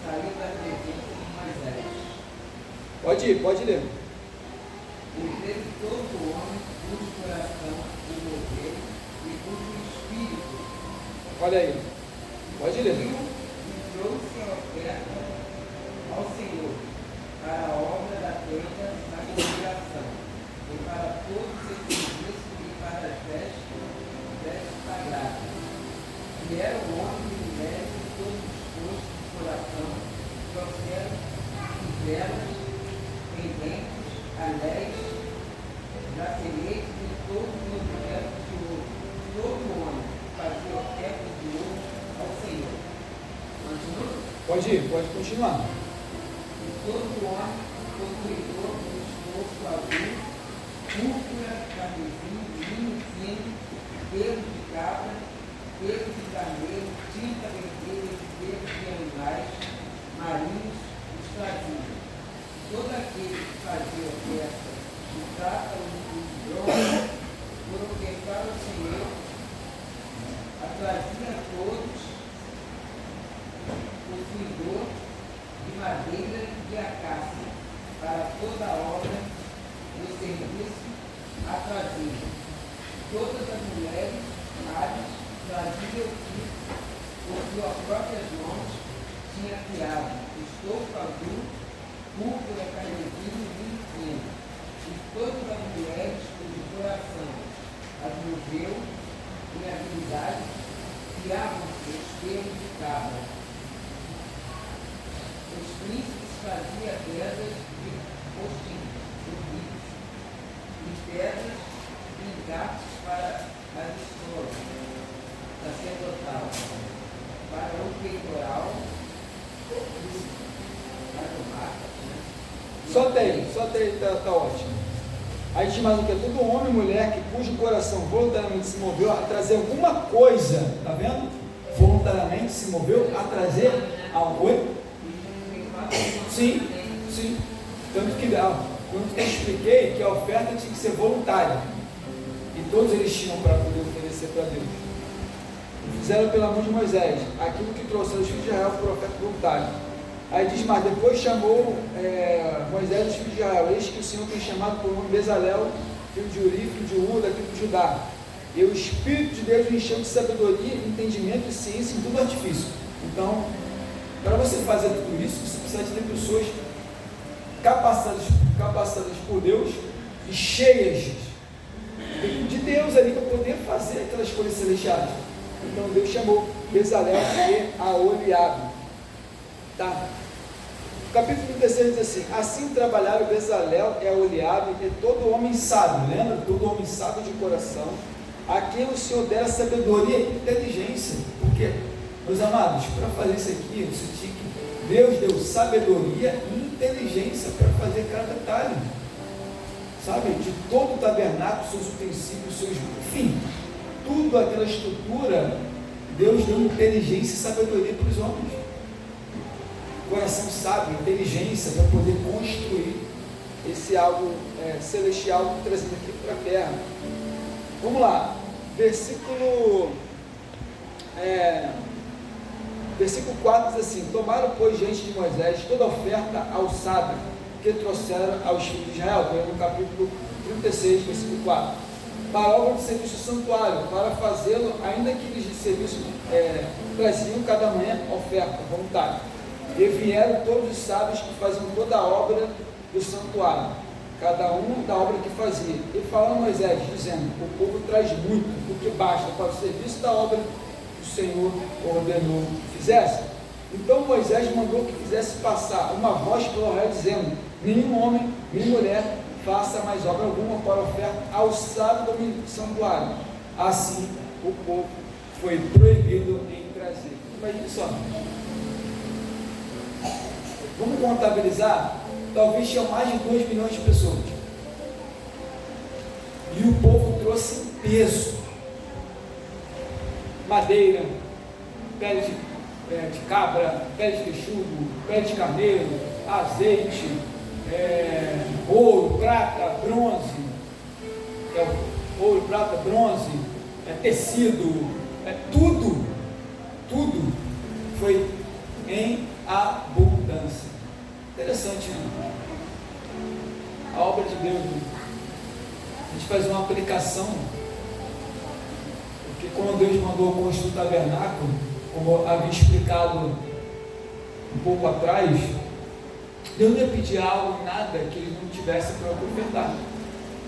saiu da presença de Moisés. Pode ler. E teve todo homem cujo coração o mover e cujo espírito. Olha aí. Pode ler. E trouxe a oferta ao Senhor para a obra da tenda da velas, pendentes, anéis, braceletes e todos os objetos de ouro. Todo homem fazia oferta de ouro ao Senhor. Continua? Pode continuar. E todo homem possuidor do esforço azul, púrpura, carmesim, linho fino, pelo de cabra, pelo de carneiro, tinta vermelha de pelo de animais marinhos, os trazia. Todo aquele que fazia oferta de prata ou de bronze, por ofertar ao Senhor, a trazia a todos, possuidor de madeira de acácia, para toda a obra do serviço a trazia. Todas as mulheres sábias traziam o que, por suas próprias mãos, tinha criado estofo azul, púrpura, carmesim e vinho fino. E todas as mulheres cujo coração admoveu em habilidade criavam os pelos de cabra. Os príncipes faziam pedras de postinhos, e pedras e engates para as escolas sacerdotal, para o peitoral, Só tem, tá ótimo. Aí diz mais o que? Todo homem e mulher cujo coração voluntariamente se moveu a trazer alguma coisa, tá vendo? Voluntariamente se moveu a trazer algo. Sim. Tanto que eu expliquei que a oferta tinha que ser voluntária. E todos eles tinham para poder oferecer para Deus. E fizeram pela mão de Moisés aquilo que trouxeram os filhos de Israel por oferta voluntária. Aí diz mais, depois chamou Moisés os filhos de Israel, eis que o Senhor tem chamado por nome Bezalel, filho de Uri, filho de Ur, da tribo de Judá. E o Espírito de Deus o encheu de sabedoria, entendimento e ciência em todo artifício. Então, para você fazer tudo isso, você precisa de ter pessoas capacitadas por Deus e cheias de Deus ali para poder fazer aquelas coisas celestiais. Então Deus chamou Bezalel e Aholiabe. Tá. O capítulo 36 diz assim: assim trabalharam Bezalel e Aholiabe e todo homem sábio, lembra? Todo homem sábio de coração, a quem o Senhor dera sabedoria e inteligência. Porque, meus amados, para fazer isso aqui, você tinha que Deus deu sabedoria e inteligência para fazer cada detalhe, sabe? De todo o tabernáculo, seus utensílios, enfim, tudo aquela estrutura, Deus deu inteligência e sabedoria para os homens. Coração sábio, inteligência para poder construir esse algo celestial trazido aqui para a terra. Vamos lá, versículo 4 diz assim: tomaram, pois, diante de Moisés toda a oferta alçada que trouxeram aos filhos de Israel, no capítulo 36, versículo 4, para a obra de serviço do santuário, para fazê-lo, ainda que eles de serviço traziam cada manhã oferta voluntária. E vieram todos os sábios que faziam toda a obra do santuário, cada um da obra que fazia. E falou Moisés, dizendo: o povo traz muito, o que basta para o serviço da obra que o Senhor ordenou que fizesse. Então Moisés mandou que fizesse passar uma voz pelo arraial, dizendo: nenhum homem, nem mulher faça mais obra alguma para oferta alçada do santuário. Assim o povo foi proibido em trazer. Imagina só. Vamos contabilizar, talvez tinha mais de 2 milhões de pessoas. E o povo trouxe em peso: madeira, pele de cabra, pele de texugo, pele de carneiro, azeite, ouro, prata, bronze, ouro, prata, bronze, tecido, tudo foi em abundância. Interessante, né? A obra de Deus, né? A gente faz uma aplicação, porque quando Deus mandou construir o tabernáculo, como eu havia explicado um pouco atrás, Deus não ia pedir algo, nada que eles não tivessem para ofertar.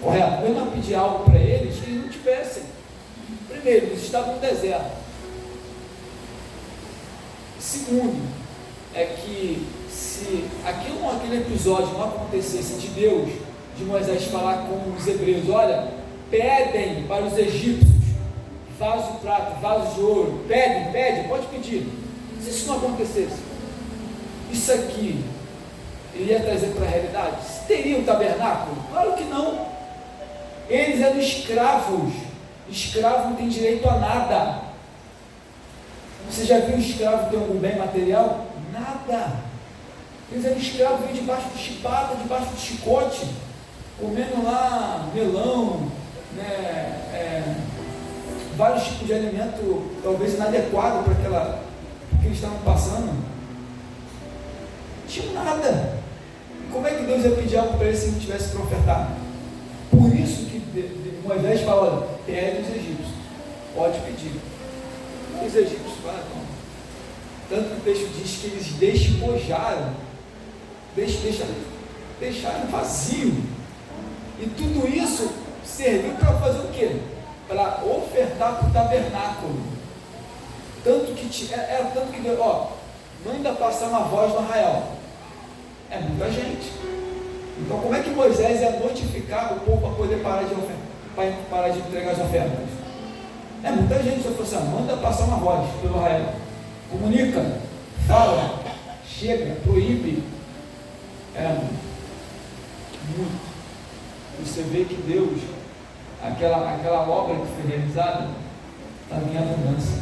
Correto? Deus não ia pedir algo para eles que eles não tivessem. Primeiro, eles estavam no deserto. Segundo, é que se aquele episódio não acontecesse de Deus, de Moisés falar com os hebreus, olha, pedem para os egípcios vaso de prata, vaso de ouro, pede, pode pedir. Se isso não acontecesse, isso aqui ele ia trazer para a realidade? Teria um tabernáculo? Claro que não. Eles eram escravos. Escravo não tem direito a nada. Você já viu escravo ter algum bem material? Nada. Eles eram escravos, vinham debaixo de chibata, debaixo de chicote, comendo lá melão, né, vários tipos de alimento, talvez inadequado para que eles estavam passando. Não tinha nada. Como é que Deus ia pedir algo para eles se não tivesse para ofertar? Por isso que Moisés fala, olha, pede os egípcios, pode pedir. Os egípcios falam, tanto que o texto diz que eles despojaram, deixaram vazio, e tudo isso serviu para fazer o quê? Para ofertar para o tabernáculo. Tanto que Deus, manda passar uma voz no arraial. É muita gente. Então como é que Moisés ia notificar o povo para poder parar de entregar as ofertas? É muita gente. Só falou assim, manda passar uma voz pelo arraial. Comunica, fala, chega, proíbe. Muito. Você vê que Deus, aquela obra que foi realizada, estava em abundância.